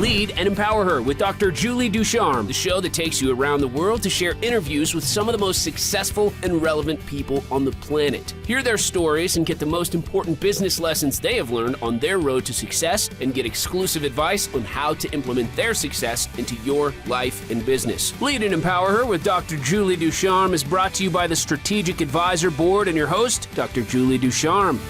Lead and Empower Her with Dr. Julie Ducharme, the show that takes you around the world to share interviews with some of the most successful and relevant people on the planet. Hear their stories and get the most important business lessons they have learned on their road to success, and get exclusive advice on how to implement their success into your life and business. Lead and Empower Her with Dr. Julie Ducharme is brought to you by the Strategic Advisor Board and your host, Dr. Julie Ducharme.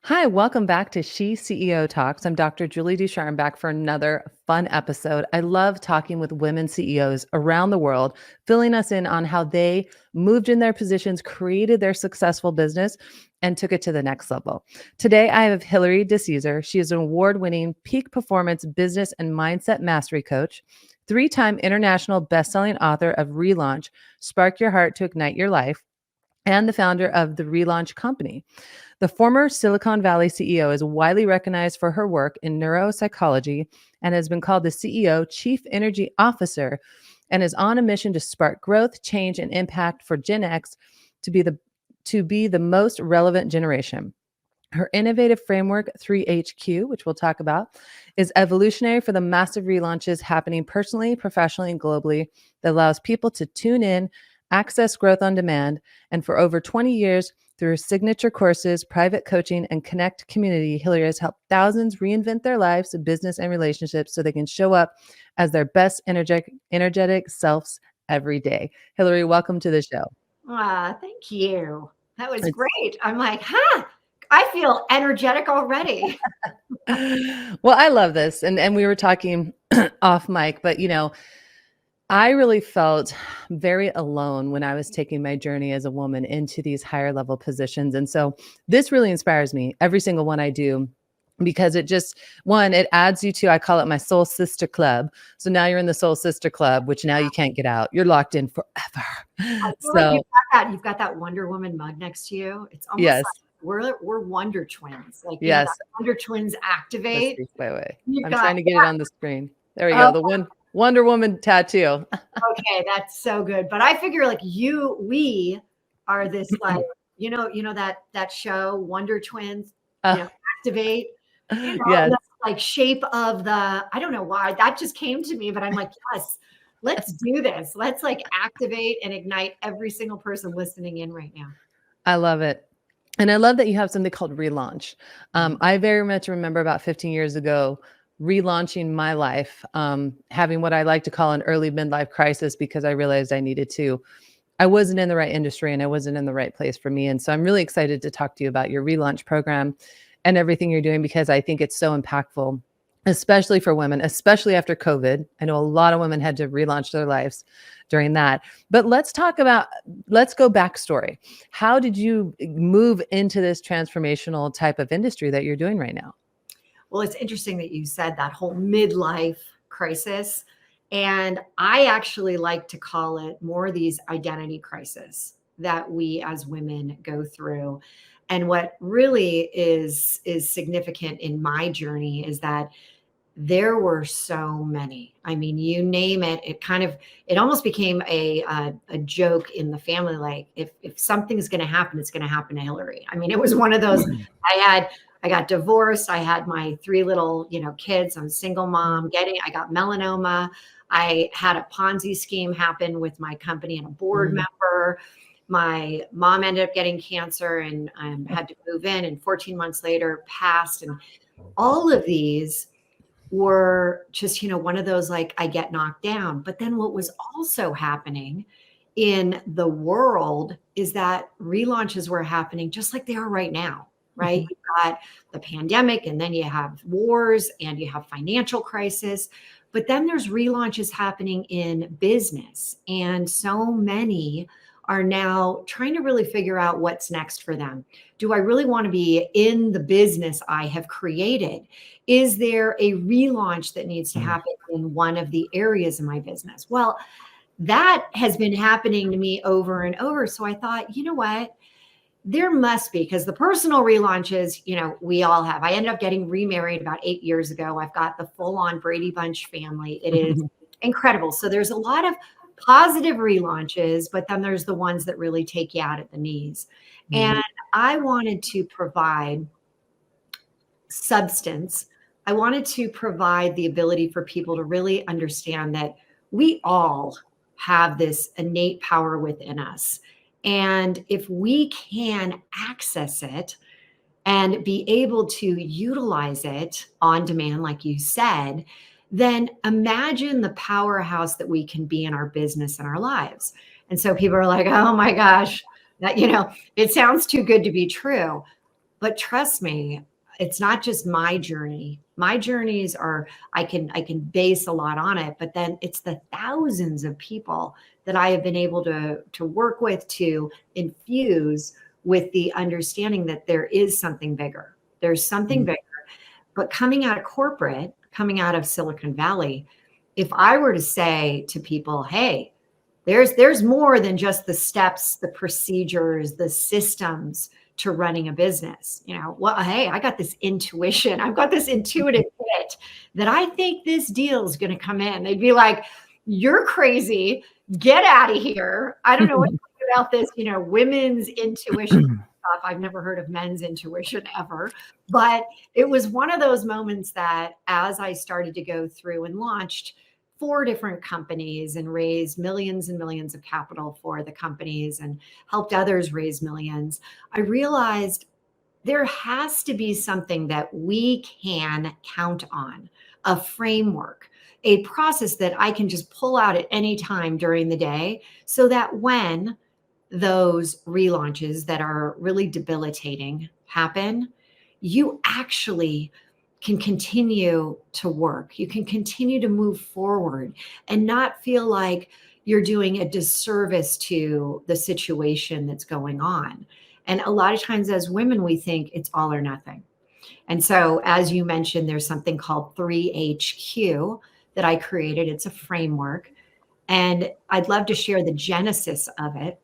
Hi, welcome back to She CEO Talks. I'm Dr. Julie Ducharme, back for another fun episode. I love talking with women CEOs around the world, filling us in on how they moved in their positions, created their successful business, and took it to the next level. Today, I have Hilary DeCesare. She is an award-winning peak performance business and mindset mastery coach, 3-time international best-selling author of Relaunch, Spark Your Heart to Ignite Your Life, and the founder of the Relaunch Company. The former Silicon Valley CEO is widely recognized for her work in neuropsychology and has been called the CEO Chief Energy Officer, and is on a mission to spark growth, change, and impact for Gen X to be the most relevant generation. Her innovative framework, 3HQ, which we'll talk about, is evolutionary for the massive relaunches happening personally, professionally, and globally that allows people to tune in, access growth on demand, and for over 20 years, through signature courses, private coaching, and Connect community, Hilary has helped thousands reinvent their lives, business, and relationships so they can show up as their best energetic selves every day. Hilary, welcome to the show. Thank you. That was great. I'm like, I feel energetic already. Well, I love this. And we were talking off mic, but I really felt very alone when I was taking my journey as a woman into these higher level positions. And so this really inspires me, every single one I do, because it just, it adds you to, I call it my soul sister club. So now you're in the soul sister club, which now you can't get out. You're locked in forever. I feel like you've got that Wonder Woman mug next to you. It's almost like we're Wonder Twins. Like, yes, Wonder Twins activate. Wait. I'm trying to get it on the screen. There we go. The Wonder Woman tattoo. Okay, that's so good. But I figure like we are this like, that show Wonder Twins, activate. Yes. That's like shape of the, I don't know why that just came to me, but I'm like, yes, let's do this. Let's like activate and ignite every single person listening in right now. I love it. And I love that you have something called Relaunch. I very much remember about 15 years ago, relaunching my life, having what I like to call an early midlife crisis, because I realized I wasn't in the right industry and I wasn't in the right place for me. And so I'm really excited to talk to you about your relaunch program and everything you're doing, because I think it's so impactful, especially for women, especially after COVID. I know a lot of women had to relaunch their lives during that. But let's go backstory. How did you move into this transformational type of industry that you're doing right now? Well, it's interesting that you said that whole midlife crisis. And I actually like to call it more these identity crises that we as women go through. And what really is significant in my journey is that there were so many. I mean, you name it, it almost became a joke in the family. Like if something's going to happen, it's going to happen to Hilary. I mean, it was one of those, I got divorced. I had my 3 little, kids. I'm a single mom. I got melanoma. I had a Ponzi scheme happen with my company and a board member. My mom ended up getting cancer and had to move in, and 14 months later passed. And all of these were just, one of those, like, I get knocked down. But then what was also happening in the world is that relaunches were happening just like they are right now. Right? You've got the pandemic, and then you have wars, and you have financial crisis, but then there's relaunches happening in business. And so many are now trying to really figure out what's next for them. Do I really want to be in the business I have created? Is there a relaunch that needs to happen in one of the areas of my business? Well, that has been happening to me over and over. So I thought, you know what? There must be, because the personal relaunches, we all have. I ended up getting remarried about 8 years ago. I've got the full-on Brady Bunch family. It is incredible. So there's a lot of positive relaunches, but then there's the ones that really take you out at the knees. And I wanted to provide substance, I wanted to provide the ability for people to really understand that we all have this innate power within us. And if we can access it and be able to utilize it on demand, like you said, then imagine the powerhouse that we can be in our business and our lives. And so people are like, oh my gosh, that, it sounds too good to be true. But trust me, it's not just my journey. My journeys are, I can base a lot on it, but then it's the thousands of people that I have been able to work with, to infuse with the understanding that there is something bigger. There's something bigger. But coming out of corporate, coming out of Silicon Valley, if I were to say to people, hey, there's more than just the steps, the procedures, the systems to running a business. Well, hey, I got this intuition. I've got this intuitive hit that I think this deal is going to come in. They'd be like, you're crazy. Get out of here. I don't know what to think about this, women's intuition stuff. I've never heard of men's intuition ever. But it was one of those moments that as I started to go through and launched 4 different companies and raised millions and millions of capital for the companies and helped others raise millions, I realized there has to be something that we can count on, a framework, a process that I can just pull out at any time during the day, so that when those relaunches that are really debilitating happen, you actually can continue to work. You can continue to move forward and not feel like you're doing a disservice to the situation that's going on. And a lot of times as women, we think it's all or nothing. And so, as you mentioned, there's something called 3HQ that I created. It's a framework. And I'd love to share the genesis of it.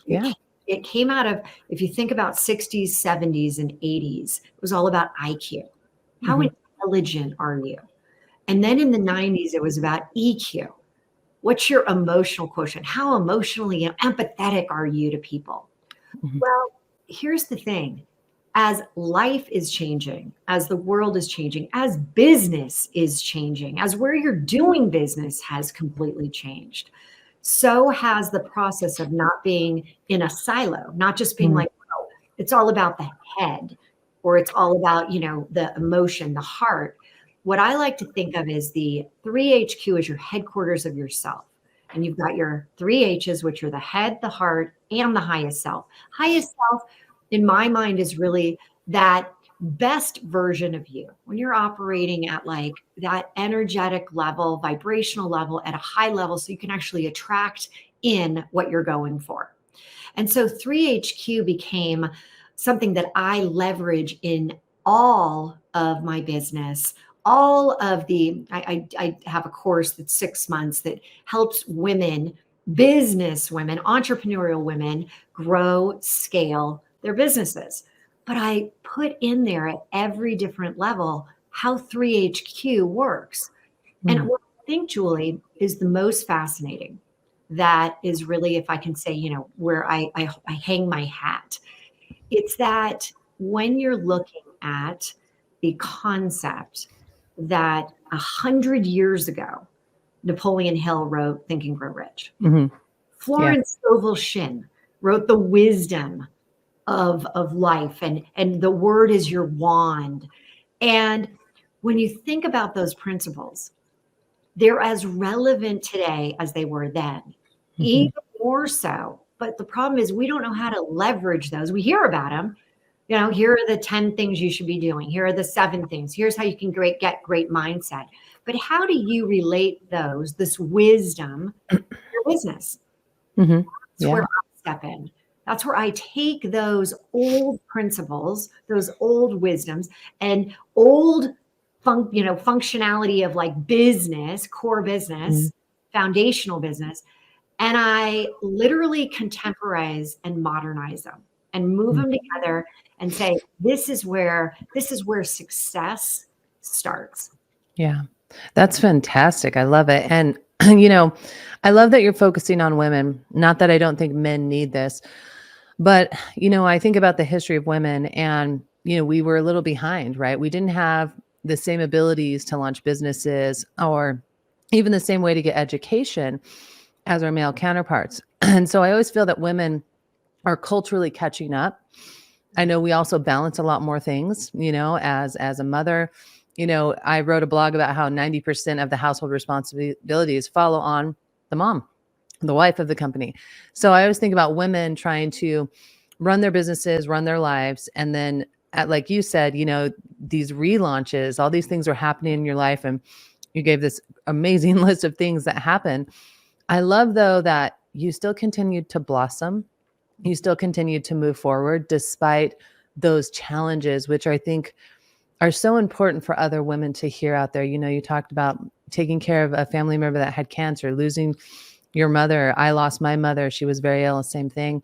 Yeah. It came out of, if you think about 60s, 70s, and 80s, it was all about IQ. How intelligent are you? And then in the 90s, it was about EQ. What's your emotional quotient? How emotionally empathetic are you to people? Well, here's the thing. As life is changing, as the world is changing, as business is changing, as where you're doing business has completely changed, so has the process of not being in a silo, not just being like, oh, it's all about the head, or it's all about, the emotion, the heart. What I like to think of is the 3HQ as your headquarters of yourself. And you've got your 3H's, which are the head, the heart, and the highest self. Highest self, in my mind, is really that best version of you. When you're operating at like that energetic level, vibrational level, at a high level, so you can actually attract in what you're going for. And so 3HQ became something that I leverage in all of my business. All of I have a course that's 6 months that helps women, business women, entrepreneurial women grow, scale their businesses. But I put in there at every different level how 3HQ works. And what I think, Julie, is the most fascinating, that is really, if I can say, where I hang my hat, it's that when you're looking at the concept that 100 years ago, Napoleon Hill wrote Think and Grow Rich. Florence Scovel Shinn wrote The Wisdom of Life, and the word is your wand. And when you think about those principles, they're as relevant today as they were then, even more so. But the problem is we don't know how to leverage those. We hear about them. Here are the 10 things you should be doing. Here are the 7 things. Here's how you can get great mindset. But how do you relate this wisdom, to your business? That's where I step in. That's where I take those old principles, those old wisdoms, and old functionality of like business, core business, foundational business, and I literally contemporize and modernize them and move them together and say, this is where success starts. Yeah, that's fantastic. I love it. And, I love that you're focusing on women. Not that I don't think men need this, but, I think about the history of women, and we were a little behind, right? We didn't have the same abilities to launch businesses or even the same way to get education as our male counterparts. And so I always feel that women are culturally catching up. I know we also balance a lot more things, as a mother. I wrote a blog about how 90% of the household responsibilities follow on the mom, the wife of the company. So I always think about women trying to run their businesses, run their lives. And then, like you said, these relaunches, all these things are happening in your life. And you gave this amazing list of things that happen. I love, though, that you still continued to blossom. You still continued to move forward despite those challenges, which I think are so important for other women to hear out there. You talked about taking care of a family member that had cancer, losing your mother. I lost my mother. She was very ill, same thing.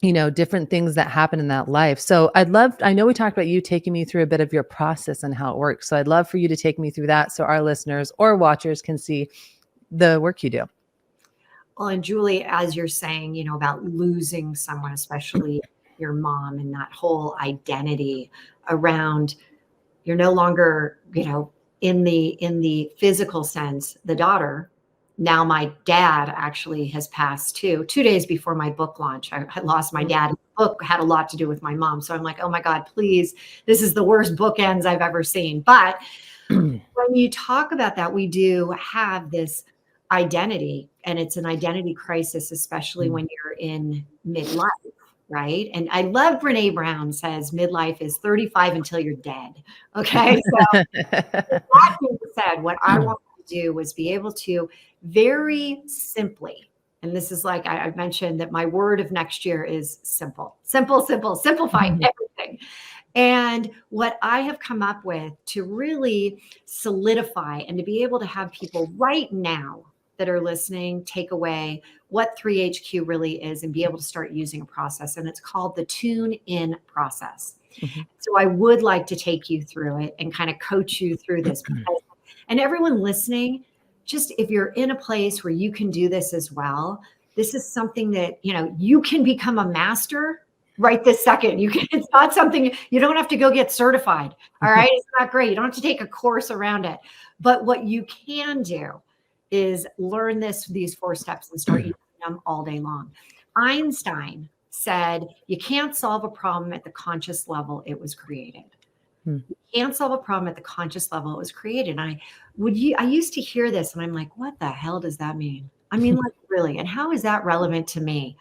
Different things that happen in that life. So I know we talked about you taking me through a bit of your process and how it works. So I'd love for you to take me through that so our listeners or watchers can see the work you do. Well, and Julie, as you're saying, about losing someone, especially your mom, and that whole identity around you're no longer, in the physical sense, the daughter. Now my dad actually has passed too. 2 days before my book launch, I lost my dad. The book had a lot to do with my mom. So I'm like, oh my God, please, this is the worst bookends I've ever seen. But when you talk about that, we do have this identity, and it's an identity crisis, especially when you're in midlife, right? And I love Brene Brown says midlife is 35 until you're dead. Okay. So that being said, what I wanted to do was be able to very simply, and this is like I mentioned that my word of next year is simple, simplify everything. And what I have come up with to really solidify and to be able to have people right now that are listening take away what 3HQ really is and be able to start using a process. And it's called the tune in process. So I would like to take you through it and kind of coach you through this. And everyone listening, just if you're in a place where you can do this as well, this is something that, you can become a master right this second. It's not something, you don't have to go get certified. All right. It's not great. You don't have to take a course around it. But what you can do is learn these 4 steps and start using them all day long. Einstein said, you can't solve a problem at the conscious level it was created. You can't solve a problem at the conscious level it was created. And I used to hear this and I'm like, what the hell does that mean? I mean, like, really? And how is that relevant to me?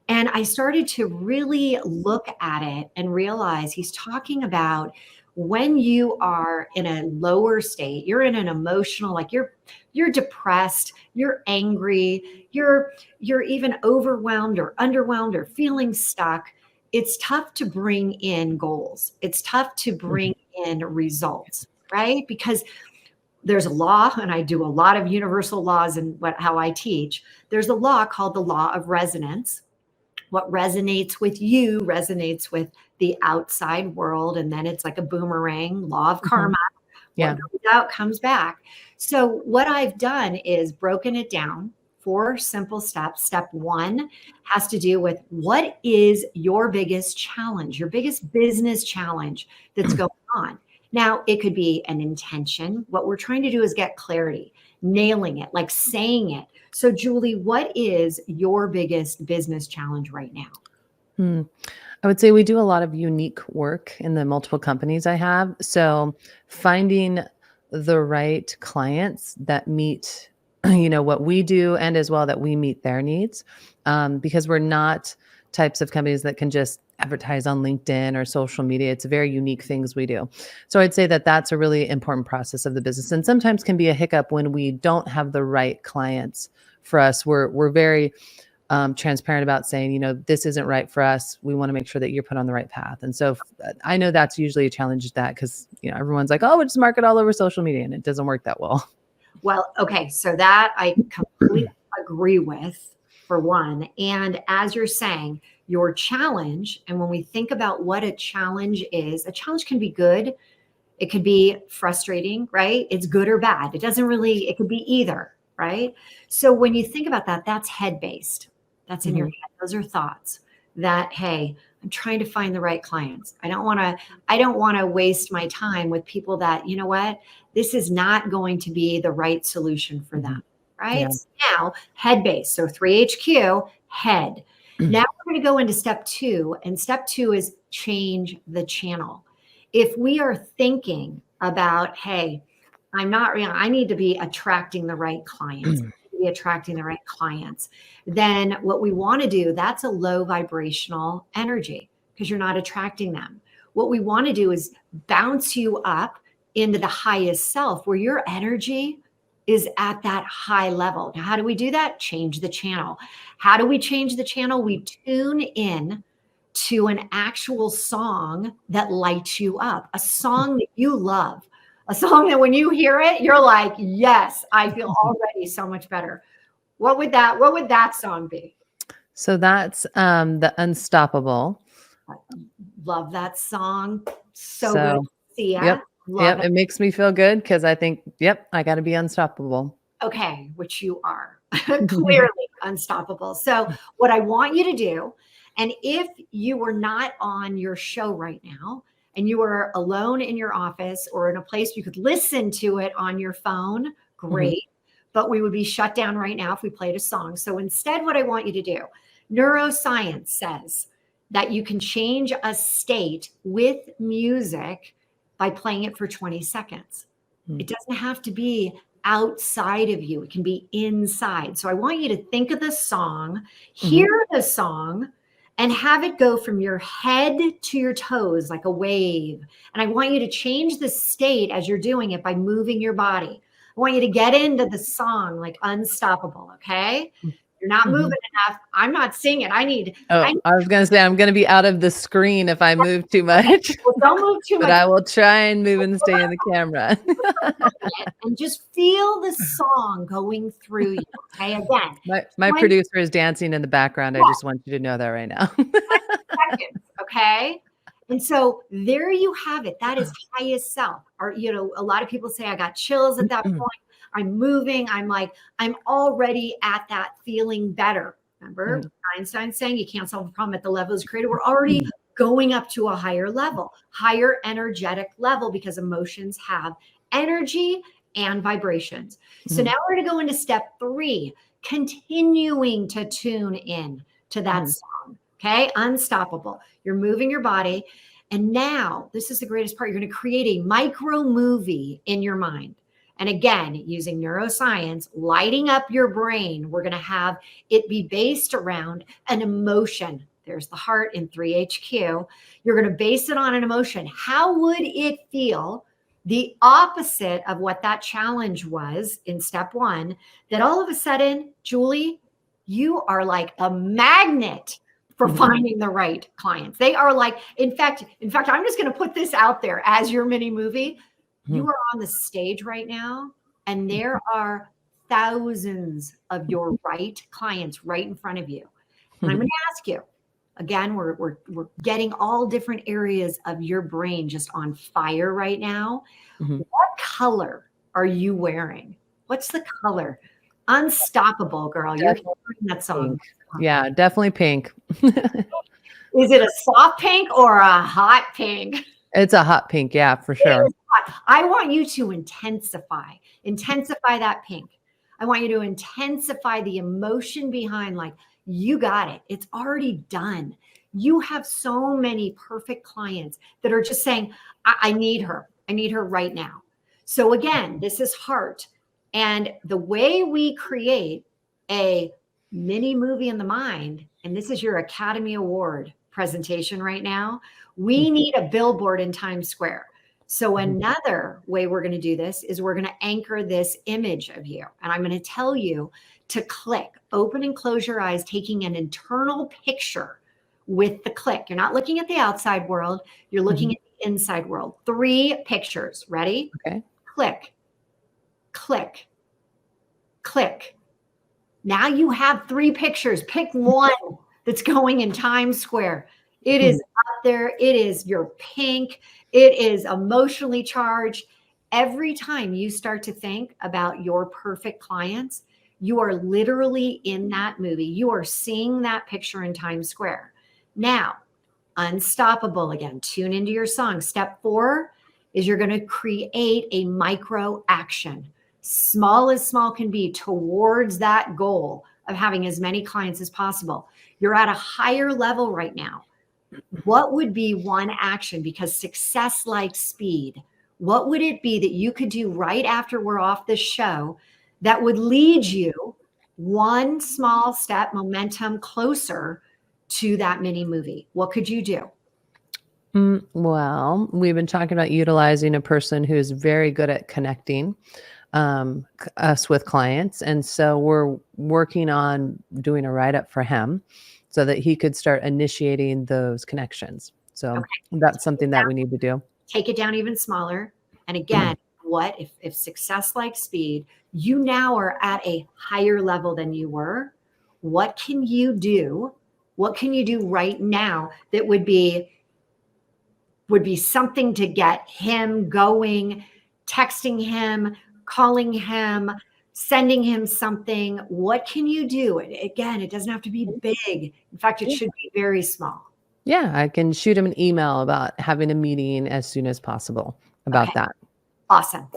And I started to really look at it and realize he's talking about when you are in a lower state, you're in an emotional, like you're depressed, you're angry, you're even overwhelmed or underwhelmed or feeling stuck. It's tough to bring in goals. It's tough to bring in results, right? Because there's a law, and I do a lot of universal laws and how I teach. There's a law called the law of resonance. What resonates with you resonates with the outside world. And then it's like a boomerang, law of karma. What goes out comes back. So what I've done is broken it down 4 simple steps. Step 1 has to do with what is your biggest challenge, your biggest business challenge that's going on. Now, it could be an intention. What we're trying to do is get clarity, nailing it, like saying it. So, Julie, what is your biggest business challenge right now? I would say we do a lot of unique work in the multiple companies I have. So finding the right clients that meet, what we do, and as well that we meet their needs, because we're not types of companies that can just advertise on LinkedIn or social media. It's very unique things we do. So I'd say that that's a really important process of the business, and sometimes can be a hiccup when we don't have the right clients for us. We're very transparent about saying, this isn't right for us. We want to make sure that you're put on the right path. And so I know that's usually a challenge, that because, everyone's like, oh, we'll just market all over social media, and it doesn't work that well. Well, okay. So that I completely agree with, for one. And as you're saying, your challenge, and when we think about what a challenge is, a challenge can be good. It could be frustrating, right? It's good or bad. It could be either, right? So when you think about that, that's head-based. That's in your head. Those are thoughts that, hey, I'm trying to find the right clients. I don't want to waste my time with people that, you know what, this is not going to be the right solution for them. Right? Yeah. So now head base. So 3HQ, head. Now we're going to go into step 2, and step 2 is change the channel. If we are thinking about, hey, I need to be attracting the right clients, then what we want to do, that's a low vibrational energy because you're not attracting them. What we want to do is bounce you up into the highest self where your energy is at that high level. Now, how do we do that? Change the channel. How do we change the channel? We tune in to an actual song that lights you up, a song that you love, a song that when you hear it, you're like, yes, I feel already so much better. What would that song be? So that's the Unstoppable. Love that song. So good to see ya. Yep. Love It makes me feel good because I think, I got to be unstoppable. Okay, which you are clearly unstoppable. So what I want you to do, and if you were not on your show right now and you were alone in your office or in a place you could listen to it on your phone, great. But we would be shut down right now if we played a song. So instead, what I want you to do, neuroscience says that you can change a state with music by playing it for 20 seconds. It doesn't have to be outside of you. It can be inside. So I want you to think of the song, hear the song, and have it go from your head to your toes like a wave. And I want you to change the state as you're doing it by moving your body. I want you to get into the song like Unstoppable, okay? You're not moving enough. I'm not singing. I was going to say, I'm going to be out of the screen if I move too much. Well, don't move too much. But I will try and move and stay in the camera. And just feel the song going through you, okay? Again. My producer is dancing in the background. I just want you to know that right now. 20 seconds, okay? And so there you have it. That is highest self. Or, a lot of people say, I got chills at that point. I'm moving. I'm already at that feeling better. Remember Einstein saying you can't solve a problem at the level it's created. We're already going up to a higher level, higher energetic level because emotions have energy and vibrations. So now we're going to go into step 3, continuing to tune in to that song. Okay. Unstoppable. You're moving your body. And now this is the greatest part. You're going to create a micro movie in your mind. And again, using neuroscience, lighting up your brain, we're going to have it be based around an emotion. There's the heart in 3HQ. You're going to base it on an emotion. How would it feel? The opposite of what that challenge was in step 1, that all of a sudden, Julie, you are like a magnet for finding the right clients. They are like, in fact, I'm just going to put this out there as your mini movie. You are on the stage right now, and there are thousands of your right clients right in front of you. And I'm going to ask you, again, we're getting all different areas of your brain just on fire right now. What color are you wearing? What's the color? Unstoppable, girl. You're hearing that song. Yeah, definitely pink. Is it a soft pink or a hot pink? It's a hot pink. Yeah, for sure. I want you to intensify that pink. I want you to intensify the emotion behind, like, you got it. It's already done. You have so many perfect clients that are just saying, I need her. I need her right now. So again, this is heart. And the way we create a mini movie in the mind, and this is your Academy Award presentation right now, we need a billboard in Times Square. So another way we're going to do this is we're going to anchor this image of you. And I'm going to tell you to click, open and close your eyes, taking an internal picture with the click. You're not looking at the outside world. You're looking at the inside world. 3 pictures. Ready? Okay. Click, click, click. Now you have 3 pictures. Pick one that's going in Times Square. It is up there. It is your pink. It is emotionally charged. Every time you start to think about your perfect clients, you are literally in that movie. You are seeing that picture in Times Square. Now, unstoppable again. Tune into your song. Step 4 is you're going to create a micro action, small as small can be, towards that goal of having as many clients as possible. You're at a higher level right now. What would be one action? Because success likes speed. What would it be that you could do right after we're off this show that would lead you one small step, momentum closer to that mini movie? What could you do? Well, we've been talking about utilizing a person who's very good at connecting us with clients. And so we're working on doing a write-up for him so that he could start initiating those connections. So that's something that we need to do. Take it down even smaller. And again, what if success likes speed, you now are at a higher level than you were. What can you do? What can you do right now that would be something to get him going, texting him, calling him, sending him something? What can you do? Again, it doesn't have to be big. In fact, it should be very small. Yeah, I can shoot him an email about having a meeting as soon as possible about that. Awesome.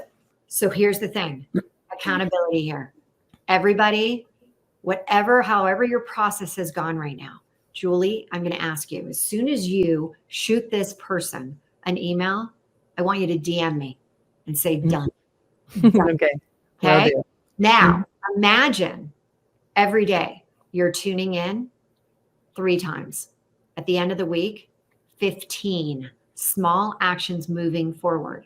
So here's the thing, accountability here. Everybody, however your process has gone right now, Julie, I'm going to ask you, as soon as you shoot this person an email, I want you to DM me and say done. Okay. Okay. Now, imagine every day you're tuning in 3 times. At the end of the week, 15 small actions moving forward.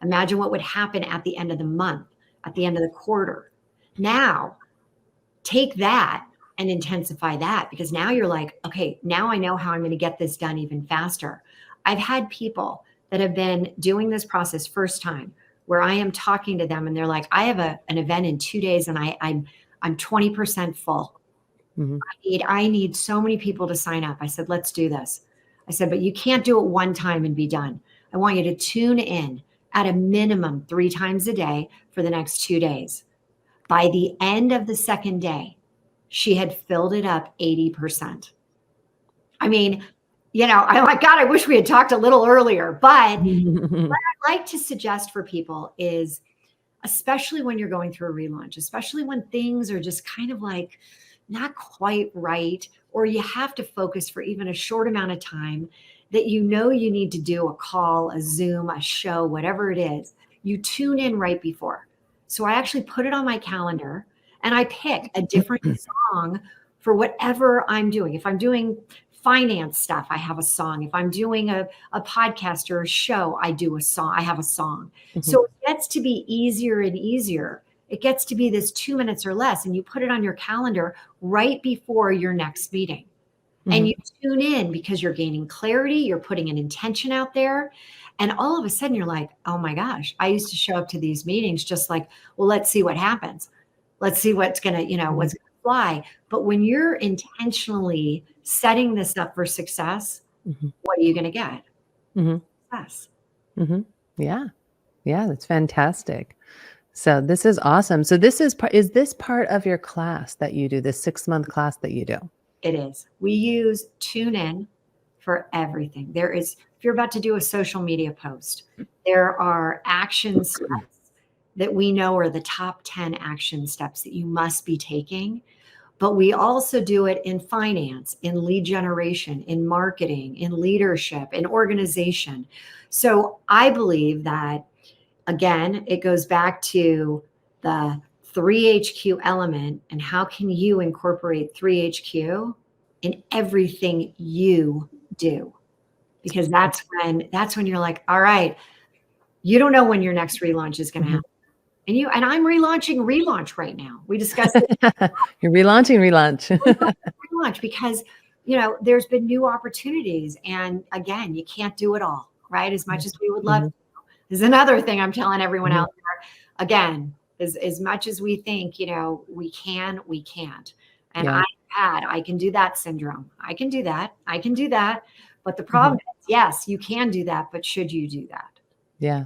Imagine what would happen at the end of the month, at the end of the quarter. Now, take that and intensify that, because now you're like, okay, now I know how I'm going to get this done even faster. I've had people that have been doing this process first time, where I am talking to them and they're like, I have an event in 2 days and I'm 20% full. I need so many people to sign up. I said, let's do this. I said, but you can't do it one time and be done. I want you to tune in at a minimum 3 times a day for the next 2 days. By the end of the second day, she had filled it up 80%. I mean, I'm like, God, I wish we had talked a little earlier. But what I'd like to suggest for people is, especially when you're going through a relaunch, especially when things are just kind of like not quite right, or you have to focus for even a short amount of time, that you need to do a call, a Zoom, a show, whatever it is, you tune in right before. So I actually put it on my calendar and I pick a different song for whatever I'm doing. If I'm doing finance stuff, I have a song. If I'm doing a podcast or a show, I do a song. I have a song. So it gets to be easier and easier. It gets to be this 2 minutes or less, and you put it on your calendar right before your next meeting. And you tune in because you're gaining clarity, you're putting an intention out there. And all of a sudden you're like, oh my gosh, I used to show up to these meetings just like, well, let's see what happens. Let's see what's going to, what's going to fly. But when you're intentionally setting this up for success, what are you going to get? Success. Yeah. Yeah. That's fantastic. So this is awesome. So is this part of your class that you do, this 6-month class that you do? It is. We use TuneIn for everything. If you're about to do a social media post, there are action steps that we know are the top 10 action steps that you must be taking. But we also do it in finance, in lead generation, in marketing, in leadership, in organization. So I believe that, again, it goes back to the 3HQ element, and how can you incorporate 3HQ in everything you do? Because that's when you're like, all right, you don't know when your next relaunch is going to happen. And I'm relaunching relaunch right now. We discussed it. You're relaunch. Relaunch because, there's been new opportunities. And again, you can't do it all, right? As much as we would love to. This is another thing I'm telling everyone out there. Again, as much as we think, we can't. And I can do that syndrome. I can do that. But the problem is, yes, you can do that, but should you do that? Yeah.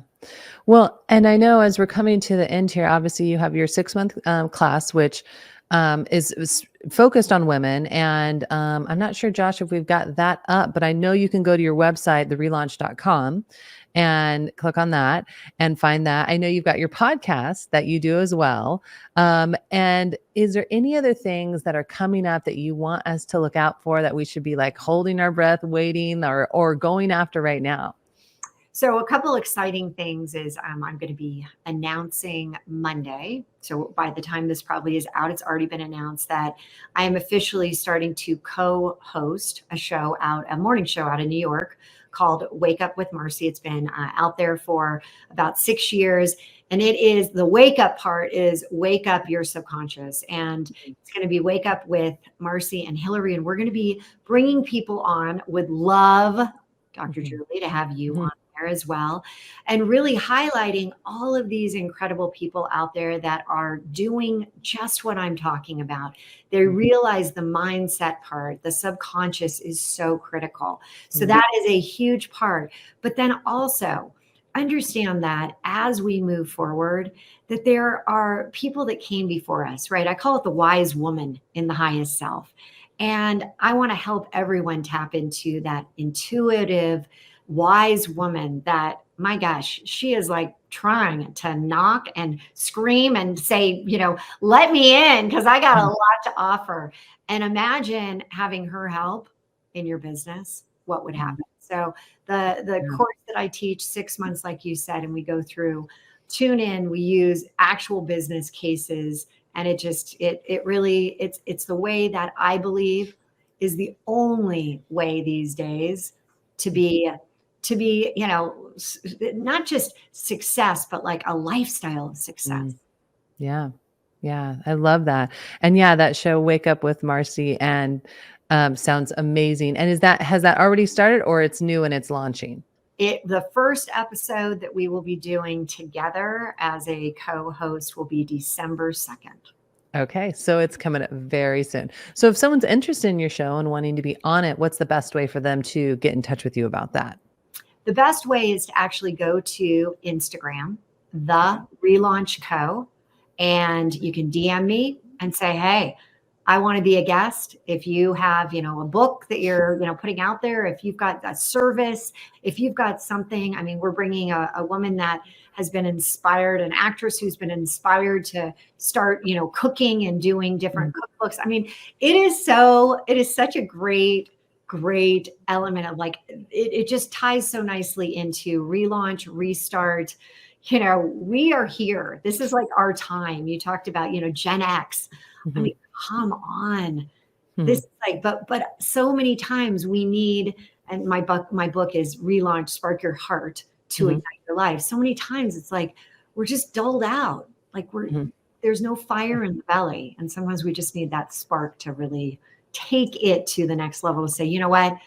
Well, and I know as we're coming to the end here, obviously you have your 6-month class, which is focused on women. And I'm not sure, Josh, if we've got that up, but I know you can go to your website, therelaunch.com, and click on that and find that. I know you've got your podcast that you do as well. And is there any other things that are coming up that you want us to look out for that we should be like holding our breath, waiting, or going after right now? So a couple exciting things is I'm going to be announcing Monday. So by the time this probably is out, it's already been announced that I am officially starting to co-host a morning show out in New York called Wake Up with Marcy. It's been out there for about 6 years. And the wake up part is wake up your subconscious. And it's going to be Wake Up with Marcy and Hilary. And we're going to be bringing people on. Would love, Dr. Julie, to have you on there as well, and really highlighting all of these incredible people out there that are doing just what I'm talking about. They realize the mindset part, the subconscious is so critical. So that is a huge part. But then also understand that as we move forward, that there are people that came before us, right? I call it the wise woman in the highest self. And I want to help everyone tap into that intuitive, wise woman that, my gosh, she is like trying to knock and scream and say, let me in because I got a lot to offer. And imagine having her help in your business, what would happen. So the course that I teach, 6 months, like you said, and we go through, tune in, we use actual business cases. And it's the way that I believe is the only way these days to be, not just success, but like a lifestyle of success. Yeah. Yeah. I love that. And yeah, that show Wake Up with Marcy and sounds amazing. And has that already started, or it's new and it's launching? The first episode that we will be doing together as a co-host will be December 2nd. Okay. So it's coming up very soon. So if someone's interested in your show and wanting to be on it, what's the best way for them to get in touch with you about that? The best way is to actually go to Instagram, The Relaunch Co. And you can DM me and say, hey, I want to be a guest. If you have, a book that you're, putting out there, if you've got a service, if you've got something, we're bringing a woman that has been inspired, an actress who's been inspired to start, cooking and doing different cookbooks. It is such a great element of it just ties so nicely into relaunch, restart. We are here. This is like our time. You talked about, Gen X. Come on. This is but so many times we need, and my book is Relaunch, Spark Your Heart to Ignite Your Life. So many times it's like, we're just dulled out. There's no fire in the belly. And sometimes we just need that spark to really take it to the next level, to say, you know what,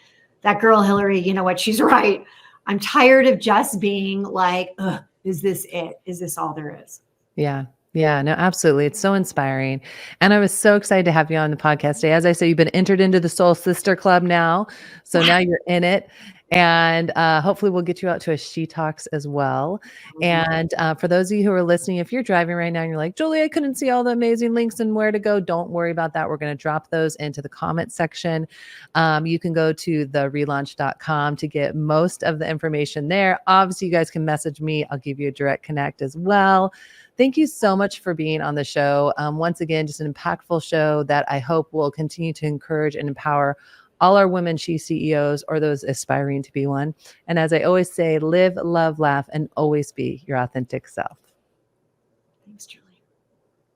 that girl, Hilary, she's right. I'm tired of just being like, is this it? Is this all there is? Yeah. Yeah, no, absolutely. It's so inspiring. And I was so excited to have you on the podcast today. As I said, you've been entered into the Soul Sister Club now. So now you're in it. And hopefully we'll get you out to a She Talks as well. And for those of you who are listening, if you're driving right now and you're like, Julie, I couldn't see all the amazing links and where to go, don't worry about that. We're going to drop those into the comment section. You can go to therelaunch.com to get most of the information there. Obviously, you guys can message me. I'll give you a direct connect as well. Thank you so much for being on the show. Once again, just an impactful show that I hope will continue to encourage and empower all our women She CEOs, or those aspiring to be one. And as I always say, live, love, laugh, and always be your authentic self. Thanks, Julie.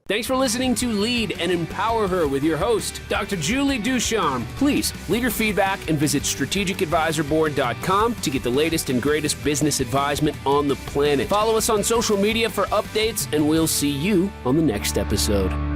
Thanks for listening to Lead and Empower Her with your host, Dr. Julie Ducharme. Please leave your feedback and visit strategicadvisorboard.com to get the latest and greatest business advisement on the planet. Follow us on social media for updates, and we'll see you on the next episode.